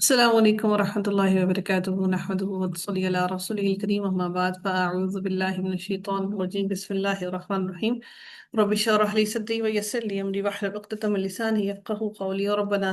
السلام عليكم ورحمة الله وبركاته نحمده ونصلي على رسوله الكريم أما بعد فأعوذ بالله من الشيطان الرجيم بسم الله الرحمن الرحيم رب اشرح لي صدري ويسر لي أمري واحلل عقدة من لساني يفقهوا قولي ربنا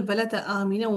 البلد آمنا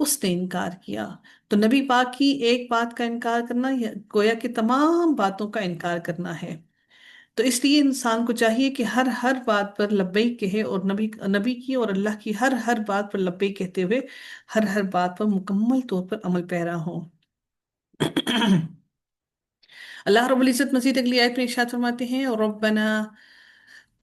اس نے انکار کیا۔ تو نبی پاک کی ایک بات کا انکار کرنا گویا کہ تمام باتوں کا انکار کرنا ہے۔ تو اس لیے انسان کو چاہیے کہ ہر ہر بات پر لبیک کہے، اور نبی نبی کی اور اللہ کی ہر ہر بات پر لبیک کہتے ہوئے ہر ہر بات پر مکمل طور پر عمل پیرا ہو۔ اللہ رب العزت مزید اگلی آیت میں ارشاد فرماتے ہیں، ربنا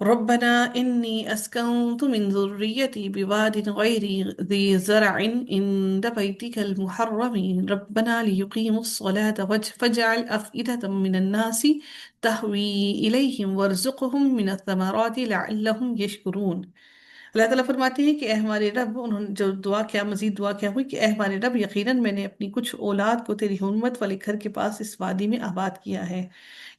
ربنا إني أسكنت من ذريتي بواد غير ذي زرع عند بيتك المحرم ربنا ليقيموا الصلاة فاجعل أفئدة من الناس تهوي إليهم وارزقهم من الثمرات لعلهم يشكرون۔ اللہ تعالیٰ فرماتے ہیں کہ اے ہمارے رب، انہوں نے جو دعا کیا، مزید دعا کیا ہوئی کہ اے ہمارے رب، یقیناً میں نے اپنی کچھ اولاد کو تیری حرمت والے گھر کے پاس اس وادی میں آباد کیا ہے،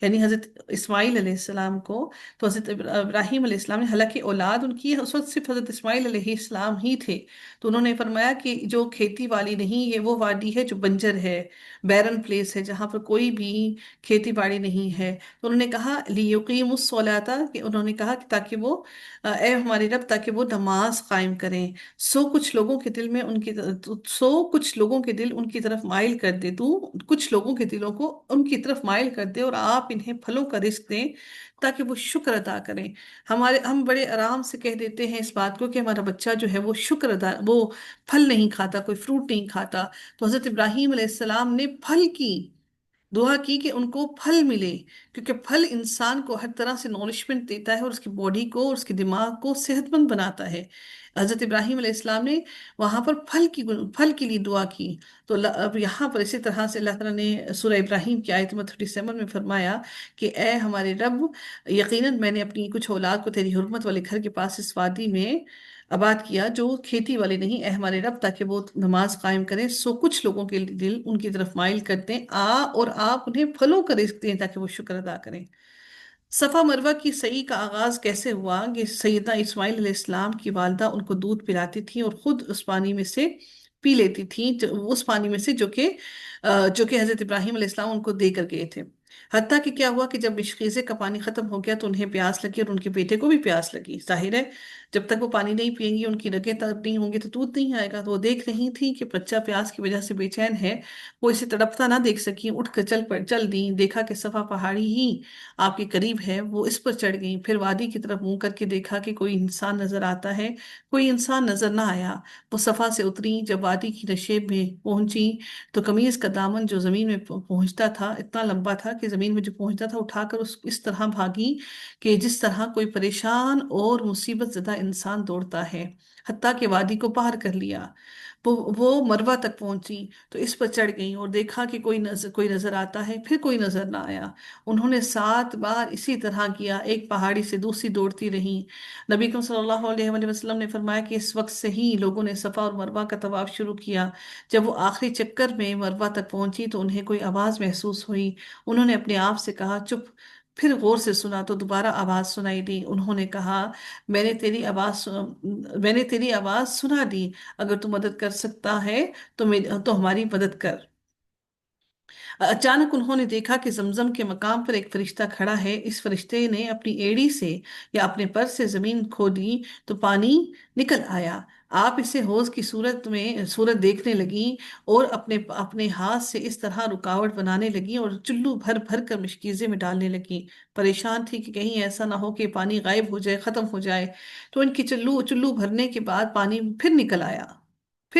یعنی حضرت اسماعیل علیہ السلام کو۔ تو حضرت ابراہیم علیہ السلام نے، حالانکہ اولاد ان کی اس وقت صرف حضرت اسماعیل علیہ السلام ہی تھے، تو انہوں نے فرمایا کہ جو کھیتی والی نہیں، یہ وہ وادی ہے جو بنجر ہے، بیرن پلیس ہے، جہاں پر کوئی بھی کھیتی باڑی نہیں ہے۔ تو انہوں نے کہا لیقیم الصلاۃ، کہ انہوں نے کہا کہ تاکہ وہ اے ہمارے رب، تاکہ وہ نماز قائم کریں۔ کچھ لوگوں کے دل میں کچھ لوگوں کے دل ان کی طرف مائل کر دے، تو کچھ لوگوں کے دلوں کو ان کی طرف مائل کر دے، اور آپ انہیں پھلوں کا رزق دیں تاکہ وہ شکر ادا کریں۔ ہم بڑے آرام سے کہہ دیتے ہیں اس بات کو کہ ہمارا بچہ جو ہے وہ شکر ادا، وہ پھل نہیں کھاتا، کوئی فروٹ نہیں کھاتا۔ تو حضرت ابراہیم علیہ السلام نے پھل کی دعا کی کہ ان کو پھل ملے، کیونکہ پھل انسان کو ہر طرح سے نورشمنٹ دیتا ہے، اور اس کی باڈی کو اور اس کے دماغ کو صحت مند بناتا ہے۔ حضرت ابراہیم علیہ السلام نے وہاں پر پھل کے لیے دعا کی۔ تو اب یہاں پر اسی طرح سے اللہ تعالیٰ نے سورہ ابراہیم کی آیت نمبر 37 میں فرمایا کہ اے ہمارے رب، یقیناً میں نے اپنی کچھ اولاد کو تیری حرمت والے گھر کے پاس اس وادی میں آباد کیا جو کھیتی والے نہیں، اے ہمارے رب، تاکہ وہ نماز قائم کریں، کچھ لوگوں کے دل ان کی طرف مائل کرتے ہیں اور آپ انہیں پھلوں کا رزق دیں تاکہ وہ شکر ادا کریں۔ صفا مروہ کی سعی کا آغاز کیسے ہوا کہ سیدنا اسماعیل علیہ السلام کی والدہ ان کو دودھ پلاتی تھی اور خود اس پانی میں سے پی لیتی تھیں، اس پانی میں سے جو کہ حضرت ابراہیم علیہ السلام ان کو دے کر گئے تھے۔ حتیٰ کہ کیا ہوا کہ جب مشقیزے کا پانی ختم ہو گیا تو انہیں پیاس لگی، اور ان کے بیٹے کو بھی پیاس لگی۔ ظاہر ہے جب تک وہ پانی نہیں پئیں گی، ان کی رگیں تر نہیں ہوں گی، تو دودھ نہیں آئے گا۔ تو وہ دیکھ رہی تھی کہ بچہ پیاس کی وجہ سے بے چین ہے، وہ اسے تڑپتا نہ دیکھ سکی، اٹھ کر چل دیں، دیکھا کہ صفا پہاڑی ہی آپ کے قریب ہے، وہ اس پر چڑھ گئیں۔ پھر وادی کی طرف منہ کر کے دیکھا کہ کوئی انسان نظر آتا ہے، کوئی انسان نظر نہ آیا۔ وہ صفا سے اتری، جب وادی کی نشیب میں پہنچی تو قمیض کا دامن جو زمین میں پہنچتا تھا اتنا لمبا تھا کہ زمین میں جو پہنچتا تھا اٹھا کر اس طرح بھاگی کہ جس طرح کوئی پریشان اور مصیبت زدہ انسان دوڑتا ہے، حتیٰ کہ وادی کو پار کر لیا۔ وہ مروہ تک پہنچی تو اس پر چڑھ گئیں اور دیکھا کہ کوئی نظر آتا ہے، پھر کوئی نظر نہ آیا۔ انہوں نے 7 بار اسی طرح کیا، ایک پہاڑی سے دوسری دوڑتی رہیں۔ نبی کریم صلی اللہ علیہ وآلہ وسلم نے فرمایا کہ اس وقت سے ہی لوگوں نے صفا اور مروہ کا طواف شروع کیا۔ جب وہ آخری چکر میں مروہ تک پہنچی تو انہیں کوئی آواز محسوس ہوئی۔ انہوں نے اپنے آپ سے کہا چپ، پھر غور سے سنا تو دوبارہ آواز سنائی دی۔ انہوں نے کہا میں نے تیری آواز سنا دی، اگر تو مدد کر سکتا ہے تو ہماری مدد کر۔ اچانک انہوں نے دیکھا کہ زمزم کے مقام پر ایک فرشتہ کھڑا ہے۔ اس فرشتے نے اپنی ایڑی سے یا اپنے پر سے زمین کھودی تو پانی نکل آیا۔ آپ اسے حوض کی صورت دیکھنے لگیں اور اپنے ہاتھ سے اس طرح رکاوٹ بنانے لگیں اور چلو بھر بھر کر مشکیزے میں ڈالنے لگیں۔ پریشان تھی کہ کہیں ایسا نہ ہو کہ پانی غائب ہو جائے، ختم ہو جائے۔ تو ان کی چلو بھرنے کے بعد پانی پھر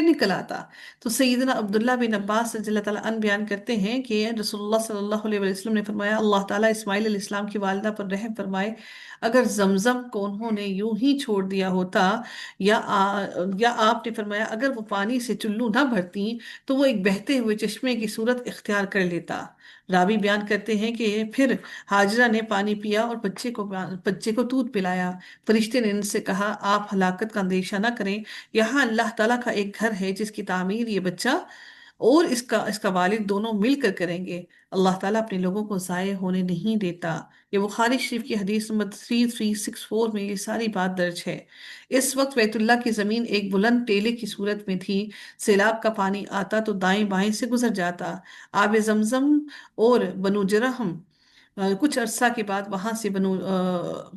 نکل آتا۔ تو سیدنا عبداللہ بن عباس رضی اللہ تعالیٰ عنہ بیان کرتے ہیں کہ رسول اللہ صلی اللہ علیہ وسلم نے فرمایا، اللہ تعالیٰ اسماعیل علیہ السلام کی والدہ پر رحم فرمائے، اگر زمزم کو انہوں نے یوں ہی چھوڑ دیا ہوتا یا آپ نے فرمایا اگر وہ پانی سے چلو نہ بھرتی تو وہ ایک بہتے ہوئے چشمے کی صورت اختیار کر لیتا۔ راوی بیان کرتے ہیں کہ پھر ہاجرہ نے پانی پیا اور بچے کو دودھ پلایا۔ فرشتے نے ان سے کہا آپ ہلاکت کا اندیشہ نہ کریں، یہاں اللہ تعالیٰ کا ایک گھر ہے جس کی تعمیر یہ بچہ اور اس کا والد دونوں مل کر کریں گے۔ اللہ تعالیٰ اپنے لوگوں کو ضائع ہونے نہیں دیتا۔ یہ بخاری شریف کی حدیث نمبر 3364 میں یہ ساری بات درج ہے۔ اس وقت بیت اللہ کی زمین ایک بلند ٹیلے کی صورت میں تھی۔ سیلاب کا پانی آتا تو دائیں بائیں سے گزر جاتا۔ آب زمزم اور بنو جرہم کچھ عرصہ کے بعد وہاں سے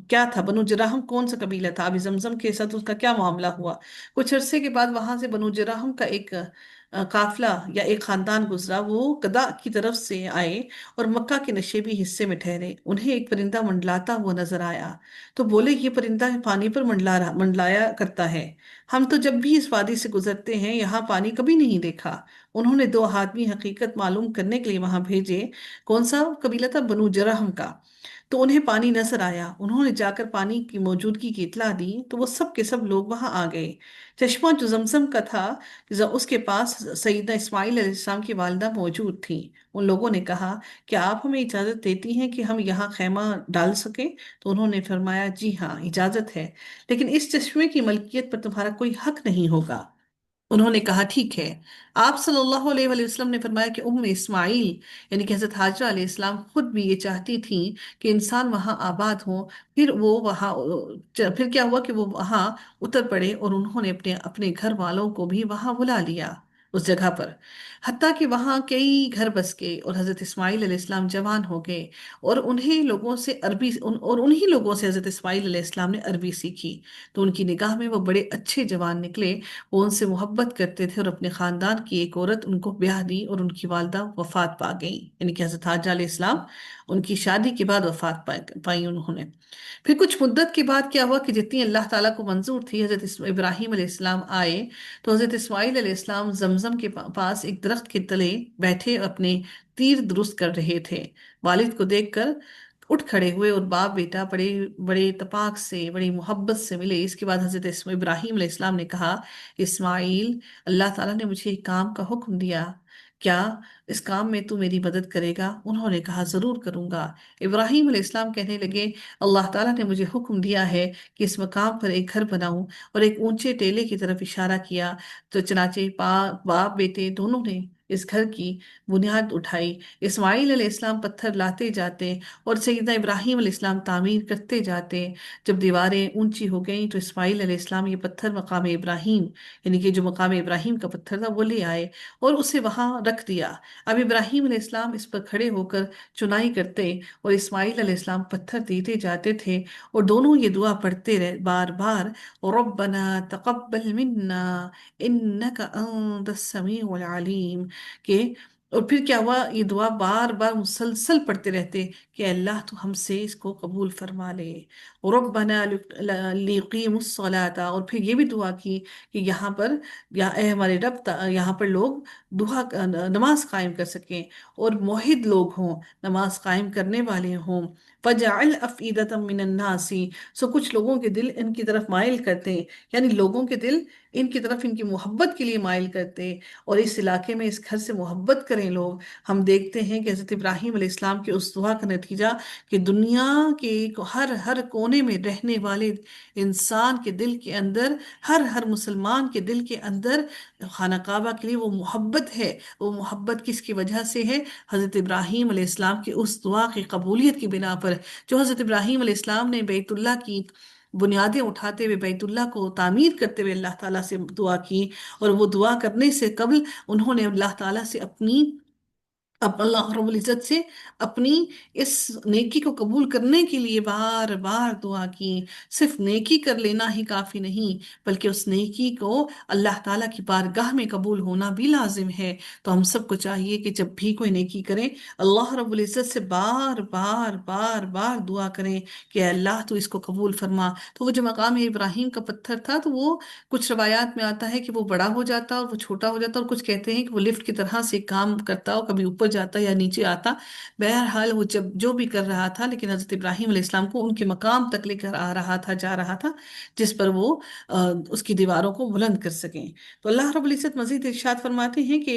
کیا تھا، بنو جراحم کون سا قبیلہ تھا، ابھی زمزم کے ساتھ اس کا کیا معاملہ ہوا؟ کچھ عرصے کے بعد وہاں سے بنو جراحم کا ایک قافلہ یا ایک خاندان گزرا، وہ قدا کی طرف سے آئے اور مکہ کے نشیبی حصے میں ٹھہرے۔ انہیں ایک پرندہ منڈلاتا ہوا نظر آیا، تو بولے یہ پرندہ پانی پر منڈلایا کرتا ہے، ہم تو جب بھی اس وادی سے گزرتے ہیں یہاں پانی کبھی نہیں دیکھا۔ انہوں نے دو آدمی حقیقت معلوم کرنے کے لیے وہاں بھیجے۔ کون سا قبیلہ تھا؟ بنو جرہم کا۔ تو انہیں پانی نظر آیا، انہوں نے جا کر پانی کی موجودگی کی اطلاع دی، تو وہ سب کے سب لوگ وہاں آ گئے۔ چشمہ جو زمزم کا تھا، اس کے پاس سیدنا اسماعیل علیہ السلام کی والدہ موجود تھی۔ ان لوگوں نے کہا کیا آپ ہمیں اجازت دیتی ہیں کہ ہم یہاں خیمہ ڈال سکیں؟ تو انہوں نے فرمایا جی ہاں اجازت ہے، لیکن اس چشمے کی ملکیت پر تمہارا کوئی حق نہیں ہوگا۔ انہوں نے کہا ٹھیک ہے۔ آپ صلی اللہ علیہ وآلہ وسلم نے فرمایا کہ اسماعیل یعنی کہ حضرت حاجرہ علیہ السلام خود بھی یہ چاہتی تھیں کہ انسان وہاں آباد ہو۔ پھر کیا ہوا کہ وہ وہاں اتر پڑے اور انہوں نے اپنے اپنے گھر والوں کو بھی وہاں بلا لیا اس جگہ پر، حتیٰ کہ وہاں کئی گھر بس گئے اور حضرت اسماعیل علیہ السلام جوان ہو گئے، اور انہی لوگوں سے حضرت اسماعیل علیہ السلام نے عربی سیکھی۔ تو ان کی نگاہ میں وہ بڑے اچھے جوان نکلے، وہ ان سے محبت کرتے تھے، اور اپنے خاندان کی ایک عورت ان کو بیاہ دی اور ان کی والدہ وفات پا گئی، یعنی کہ حضرت حاجہ علیہ السلام ان کی شادی کے بعد وفات پائی انہوں نے۔ پھر کچھ مدت کے بعد کیا ہوا کہ جتنی اللہ تعالیٰ کو منظور تھی، حضرت ابراہیم علیہ السلام آئے تو حضرت اسماعیل علیہ السلام زمزم کے پاس ایک درخت کے تلے بیٹھے اپنے تیر درست کر رہے تھے۔ والد کو دیکھ کر اٹھ کھڑے ہوئے اور باپ بیٹا بڑے بڑے اتفاق سے بڑی محبت سے ملے۔ اس کے بعد حضرت ابراہیم علیہ السلام نے کہا اسماعیل، اللہ تعالیٰ نے مجھے ایک کام کا حکم دیا، کیا اس کام میں تو میری مدد کرے گا؟ انہوں نے کہا ضرور کروں گا۔ ابراہیم علیہ السلام کہنے لگے اللہ تعالیٰ نے مجھے حکم دیا ہے کہ اس مقام پر ایک گھر بناؤں، اور ایک اونچے ٹیلے کی طرف اشارہ کیا، تو چنانچہ باپ بیٹے دونوں نے اس گھر کی بنیاد اٹھائی۔ اسماعیل علیہ السلام پتھر لاتے جاتے اور سیدنا ابراہیم علیہ السلام تعمیر کرتے جاتے۔ جب دیواریں اونچی ہو گئیں تو اسماعیل علیہ السلام یہ پتھر مقام ابراہیم یعنی کہ جو مقام ابراہیم کا پتھر تھا وہ لے آئے اور اسے وہاں رکھ دیا۔ اب ابراہیم علیہ السلام اس پر کھڑے ہو کر چنائی کرتے اور اسماعیل علیہ السلام پتھر دیتے جاتے تھے، اور دونوں یہ دعا پڑھتے رہے بار بار، ربنا تقبل منا انک انت السمیع العلیم، کہ اور پھر کیا ہوا، یہ دعا بار بار مسلسل پڑھتے رہتے کہ اللہ تو ہم سے اس کو قبول فرما لے۔ ربنا لیقیم الصلاۃ، اور پھر یہ بھی دعا کی کہ یہاں پر یا اے ہمارے رب یہاں پر لوگ نماز قائم کر سکیں اور موحد لوگ ہوں، نماز قائم کرنے والے ہوں۔ فَجَعَلْ أَفْئِدَةً مِّنَ النَّاسِ، سو کچھ لوگوں کے دل ان کی طرف مائل کرتے ہیں، یعنی لوگوں کے دل ان کی طرف ان کی محبت کے لیے مائل کرتے، اور اس علاقے میں اس گھر سے محبت کریں لوگ۔ ہم دیکھتے ہیں کہ حضرت ابراہیم علیہ السلام کے اس دعا کا نتیجہ کہ دنیا کے ہر ہر کونے میں رہنے والے انسان کے دل کے اندر، ہر مسلمان کے دل کے اندر خانہ کعبہ کے لیے وہ محبت ہے۔ وہ محبت کس کی وجہ سے ہے؟ حضرت ابراہیم علیہ السلام کی اس دعا کی قبولیت کی بنا پر، جو حضرت ابراہیم علیہ السلام نے بیت اللہ کی بنیادیں اٹھاتے ہوئے بیت اللہ کو تعمیر کرتے ہوئے اللہ تعالیٰ سے دعا کی، اور وہ دعا کرنے سے قبل انہوں نے اللہ تعالیٰ سے اب اللہ رب العزت سے اپنی اس نیکی کو قبول کرنے کے لیے بار بار دعا کی۔ صرف نیکی کر لینا ہی کافی نہیں، بلکہ اس نیکی کو اللہ تعالیٰ کی بارگاہ میں قبول ہونا بھی لازم ہے۔ تو ہم سب کو چاہیے کہ جب بھی کوئی نیکی کریں اللہ رب العزت سے بار بار بار بار دعا کریں کہ اے اللہ تو اس کو قبول فرما۔ تو وہ جو مقام ابراہیم کا پتھر تھا، تو وہ کچھ روایات میں آتا ہے کہ وہ بڑا ہو جاتا اور وہ چھوٹا ہو جاتا، اور کچھ کہتے ہیں کہ وہ لفٹ کی طرح سے کام کرتا اور کبھی اوپر جاتا یا نیچے آتا۔ بہرحال وہ جب جو بھی کر رہا تھا، لیکن حضرت ابراہیم علیہ السلام کو ان کے مقام تک لے کر آ رہا تھا، جا رہا تھا، جس پر وہ اس کی دیواروں کو بلند کر سکیں۔ تو اللہ رب العزت مزید ارشاد فرماتے ہیں کہ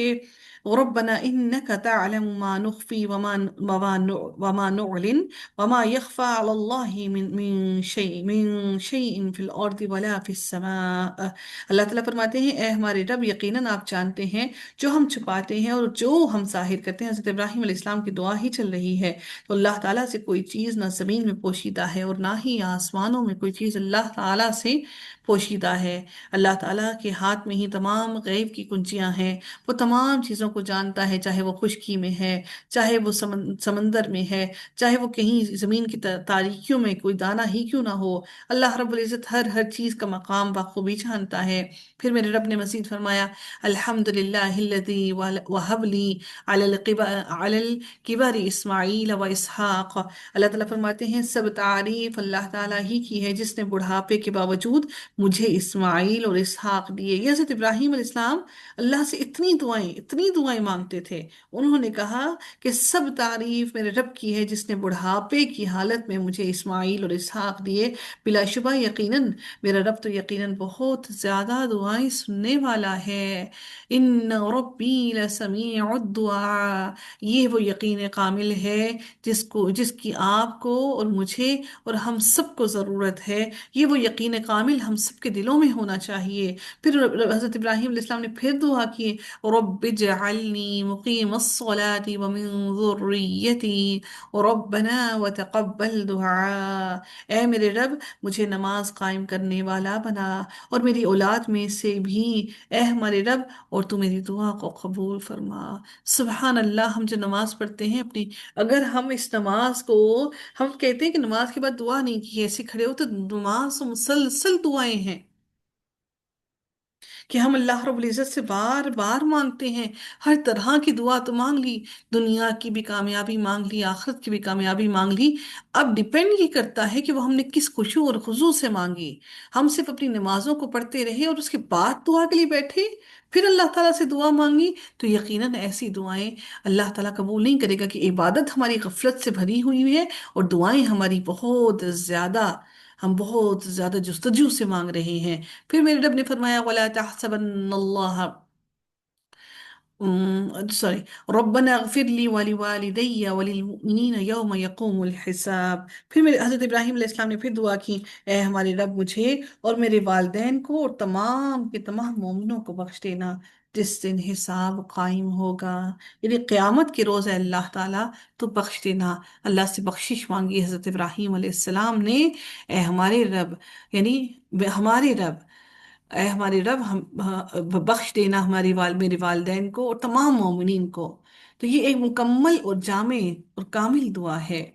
ربنا انك تعلم ما نخفي وما نعلن وما يخفى على الله من شيء في الارض ولا في السماء۔ اللہ تعالیٰ فرماتے ہیں اے ہمارے رب، یقیناً آپ جانتے ہیں جو ہم چھپاتے ہیں اور جو ہم ظاہر کرتے ہیں۔ حضرت ابراہیم علیہ السلام کی دعا ہی چل رہی ہے، تو اللہ تعالیٰ سے کوئی چیز نہ زمین میں پوشیدہ ہے اور نہ ہی آسمانوں میں کوئی چیز اللہ تعالیٰ سے پوشیدہ ہے۔ اللہ تعالیٰ کے ہاتھ میں ہی تمام غیب کی کنجیاں ہیں، وہ تمام چیزوں کو جانتا ہے، چاہے وہ خشکی میں ہے، چاہے وہ سمندر میں ہے، چاہے وہ کہیں زمین کی تاریکیوں میں کوئی دانہ ہی کیوں نہ ہو۔ اللہ رب العزت ہر ہر چیز کا مقام بخوبی جانتا ہے۔ پھر میرے رب نے مزید فرمایا، الحمد للہ الذی وہب لی علی الکبر اسماعیل و اسحاق۔ اللہ تعالیٰ فرماتے ہیں سب تعریف اللہ تعالیٰ ہی کی ہے، جس نے بڑھاپے کے باوجود مجھے اسماعیل اور اسحاق دیے۔ یہ حضرت ابراہیم علیہ السلام اللہ سے اتنی دعائیں مانگتے تھے۔ انہوں نے کہا کہ سب تعریف میرے رب کی ہے، جس نے بڑھاپے کی حالت میں مجھے اسماعیل اور اسحاق دیے۔ بلا شبہ یقیناً میرا رب تو یقیناً بہت زیادہ دعائیں سننے والا ہے۔ ان ربی لسمیع الدعاء، یہ وہ یقین کامل ہے جس کی آپ کو اور مجھے اور ہم سب کو ضرورت ہے۔ یہ وہ یقین کامل ہم سب کے دلوں میں ہونا چاہیے۔ پھر حضرت ابراہیم علیہ السلام نے پھر دعا کی، رب اجعلنی مقیم الصلاة ومن ذریتی ربنا وتقبل دعاء۔ اے میرے رب مجھے نماز قائم کرنے والا بنا، اور میری اولاد میں سے بھی، اے ہمارے رب، اور تو میری دعا کو قبول فرما۔ سبحان اللہ، ہم جو نماز پڑھتے ہیں اپنی، اگر ہم اس نماز کو، ہم کہتے ہیں کہ نماز کے بعد دعا نہیں کی، ایسے کھڑے ہو تو نماز تو مسلسل دعائیں ہیں کہ ہم اللہ رب العزت سے بار بار مانگتے ہیں۔ ہر طرح کی دعا تو مانگ لی، دنیا کی بھی کامیابی مانگ لی، آخرت کی بھی کامیابی مانگ لی۔ اب ڈیپینڈ یہ کرتا ہے کہ وہ ہم نے کس خشوع اور خضوع سے مانگی۔ ہم صرف اپنی نمازوں کو پڑھتے رہے اور اس کے بعد دعا کے لیے بیٹھے، پھر اللہ تعالیٰ سے دعا مانگی، تو یقیناً ایسی دعائیں اللہ تعالیٰ قبول نہیں کرے گا کہ عبادت ہماری غفلت سے بھری ہوئی ہے، اور دعائیں ہماری بہت زیادہ، ہم بہت زیادہ جستجو سے مانگ رہے ہیں۔ پھر میرے رب نے فرمایا وَلَا تَحْسَبَنَّ اللَّهَ سوری ربنا اغفر لی ولوالدی وللمؤمنین یوم یقوم الحساب۔ پھر میرے حضرت ابراہیم علیہ السلام نے پھر دعا کی، اے ہمارے رب مجھے اور میرے والدین کو اور تمام کے تمام مومنوں کو بخش دینا جس دن حساب قائم ہوگا، یعنی قیامت کے روز ہے اللہ تعالیٰ تو بخش دینا۔ اللہ سے بخشش مانگی حضرت ابراہیم علیہ السلام نے، اے ہمارے رب، یعنی ہمارے رب، اے ہمارے رب ہم بخش دینا میرے والدین کو اور تمام مومنین کو۔ تو یہ ایک مکمل اور جامع اور کامل دعا ہے۔